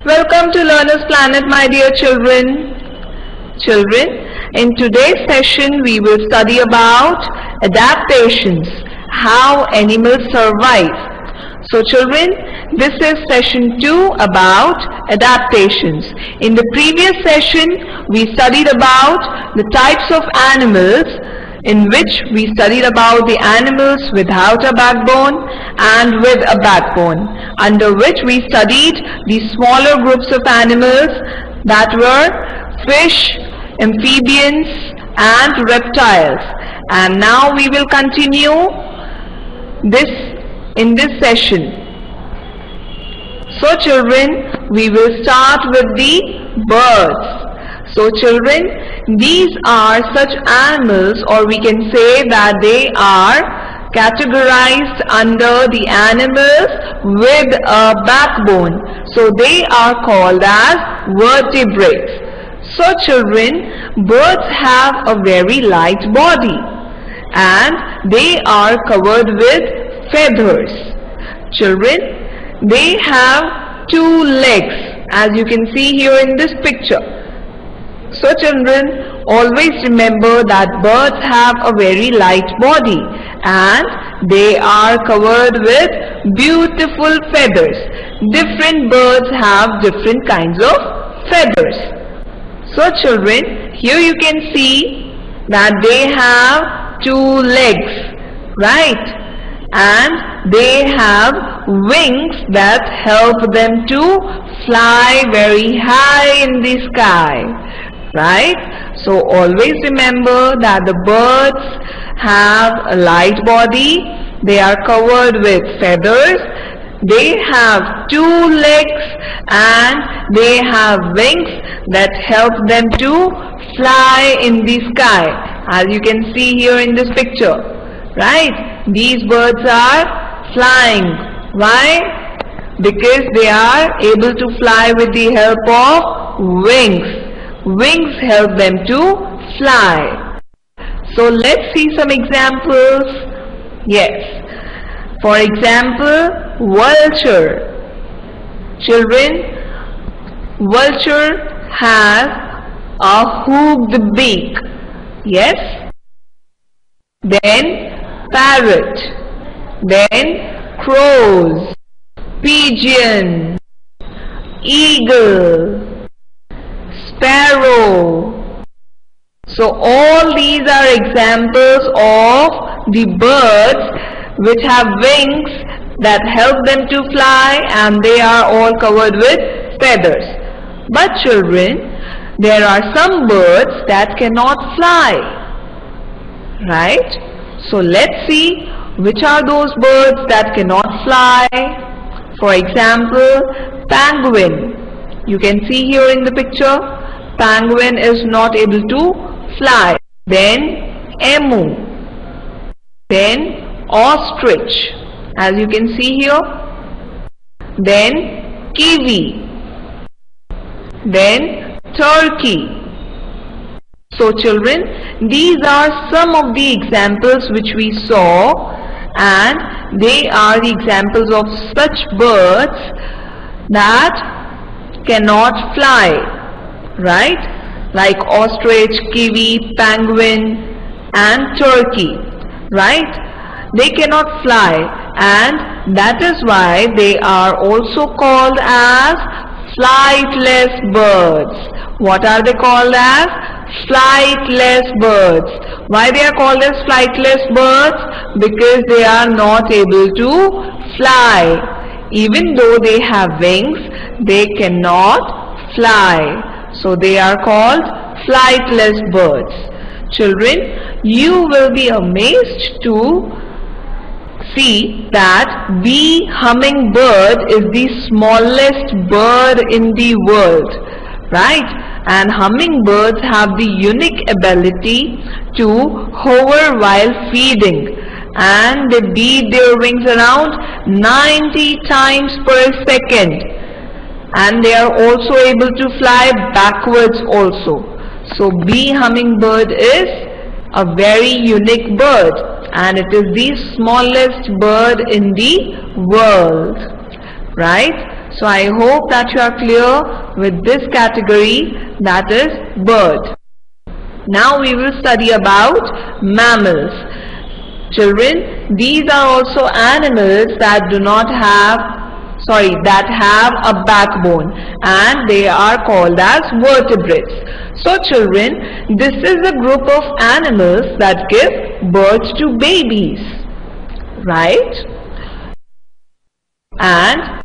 Welcome to Learner's Planet, my dear children. Children, in today's session we will study about adaptations, how animals survive. So children, this is session 2 about adaptations. In the previous session we studied about the types of animals, in which we studied about the animals without a backbone and with a backbone, under which we studied the smaller groups of animals that were fish, amphibians and reptiles. And now we will continue this in this session. So children, we will start with the birds. So children, these are such animals, or we can say that they are categorized under the animals with a backbone. So they are called as vertebrates. So children, birds have a very light body and they are covered with feathers. Children, they have 2 legs, as you can see here in this picture. So children, always remember that birds have a very light body and they are covered with beautiful feathers. Different birds have different kinds of feathers. So children, here you can see that they have 2 legs, right? And they have wings that help them to fly very high in the sky. Right? So always remember that the birds have a light body, they are covered with feathers, they have 2 legs and they have wings that help them to fly in the sky, as you can see here in this picture. Right? These birds are flying. Why? Because they are able to fly with the help of wings. Wings help them to fly. So let's see some examples. Yes. For example, vulture. Children, vulture has a hooked beak. Yes. Then parrot. Then crows, pigeon, eagle, Sparrow. So all these are examples of the birds which have wings that help them to fly and they are all covered with feathers. But children, there are some birds that cannot fly. Right? So let's see which are those birds that cannot fly. For example, penguin. You can see here in the picture, penguin is not able to fly. Then emu. Then ostrich, as you can see here. Then kiwi. Then turkey. So children, these are some of the examples which we saw, and they are the examples of such birds that cannot fly, right? Like ostrich, kiwi, penguin and turkey, right? They cannot fly, and that is why they are also called as flightless birds. What are they called as? Flightless birds. Why they are called as flightless birds? Because they are not able to fly. Even though they have wings, they cannot fly. So they are called flightless birds. Children, you will be amazed to see that bee hummingbird is the smallest bird in the world. Right? And hummingbirds have the unique ability to hover while feeding. And they beat their wings around 90 times per second, and they are also able to fly backwards also. So bee hummingbird is a very unique bird, and it is the smallest bird in the world, right? So I hope that you are clear with this category, that is bird. Now we will study about mammals. Children, these are also animals that that have a backbone, and they are called as vertebrates. So children, this is a group of animals that give birth to babies, right? And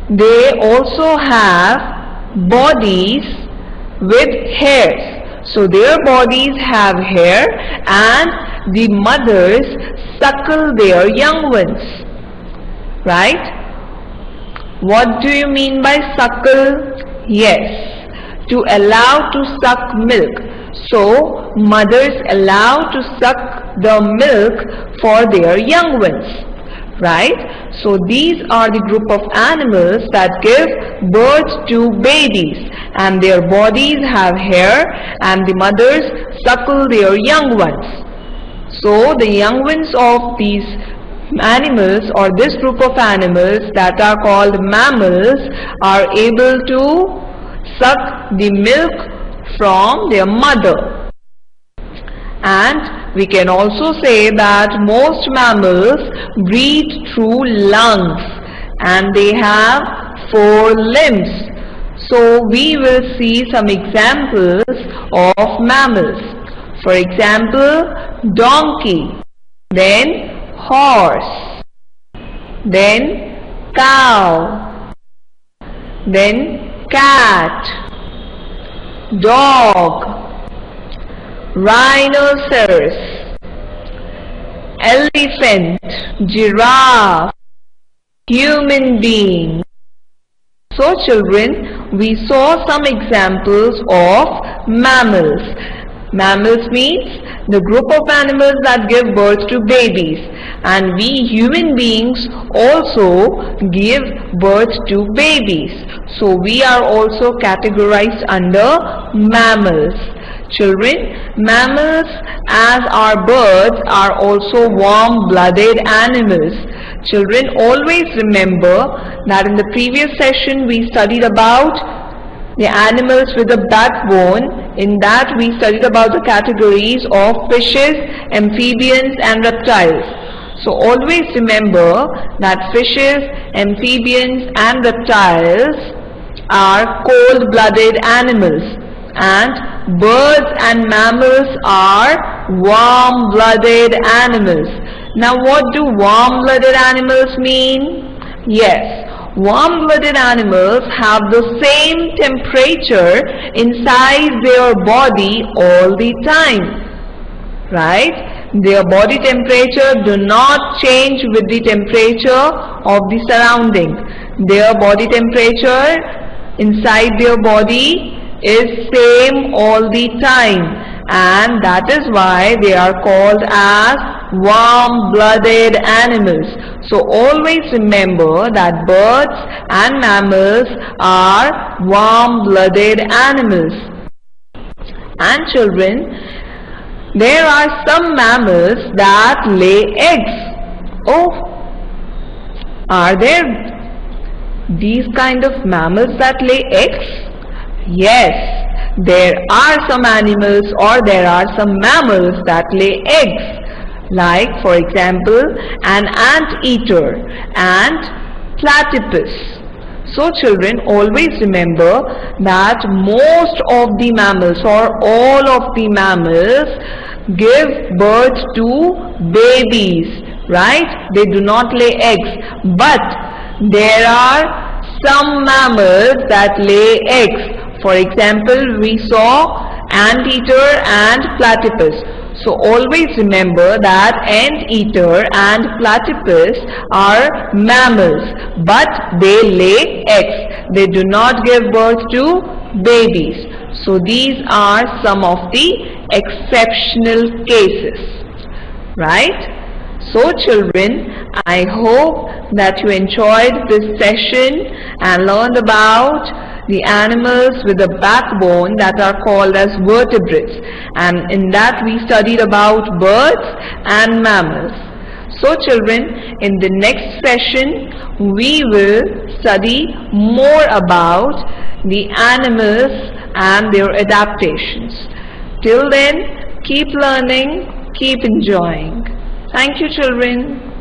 they also have bodies with hairs. So their bodies have hair, and the mothers suckle their young ones, right? What do you mean by suckle? Yes, to allow to suck milk. So mothers allow to suck the milk for their young ones, right? So these are the group of animals that give birth to babies, and their bodies have hair, and the mothers suckle their young ones. So the young ones of these animals, or this group of animals that are called mammals, are able to suck the milk from their mother. And we can also say that most mammals breathe through lungs, and they have 4 limbs. So we will see some examples of mammals. For example, donkey, then horse, then cow, then cat, dog, rhinoceros, elephant, giraffe, human being. So children, we saw some examples of mammals. Mammals means the group of animals that give birth to babies, and we human beings also give birth to babies. So we are also categorized under mammals. Children, mammals, as our birds, are also warm-blooded animals. Children, always remember that in the previous session we studied about the animals with a backbone. In that we studied about the categories of fishes, amphibians and reptiles. So always remember that fishes, amphibians and reptiles are cold-blooded animals, and birds and mammals are warm-blooded animals. Now what do warm-blooded animals mean? Yes, warm-blooded animals have the same temperature inside their body all the time, right? Their body temperature do not change with the temperature of the surrounding. Their body temperature inside their body is same all the time, and that is why they are called as warm-blooded animals. So always remember that birds and mammals are warm-blooded animals. And children, there are some mammals that lay eggs. Oh, are there these kind of mammals that lay eggs? Yes, there are some animals, or there are some mammals that lay eggs. Like for example, an anteater and platypus. So children, always remember that most of the mammals, or all of the mammals, give birth to babies, right? They do not lay eggs, but there are some mammals that lay eggs. For example, we saw anteater and platypus. So always remember that anteater and platypus are mammals, but they lay eggs. They do not give birth to babies. So these are some of the exceptional cases, right? So children, I hope that you enjoyed this session and learned about the animals with a backbone that are called as vertebrates, and in that we studied about birds and mammals. So children, in the next session we will study more about the animals and their adaptations. Till then, keep learning, keep enjoying. Thank you children.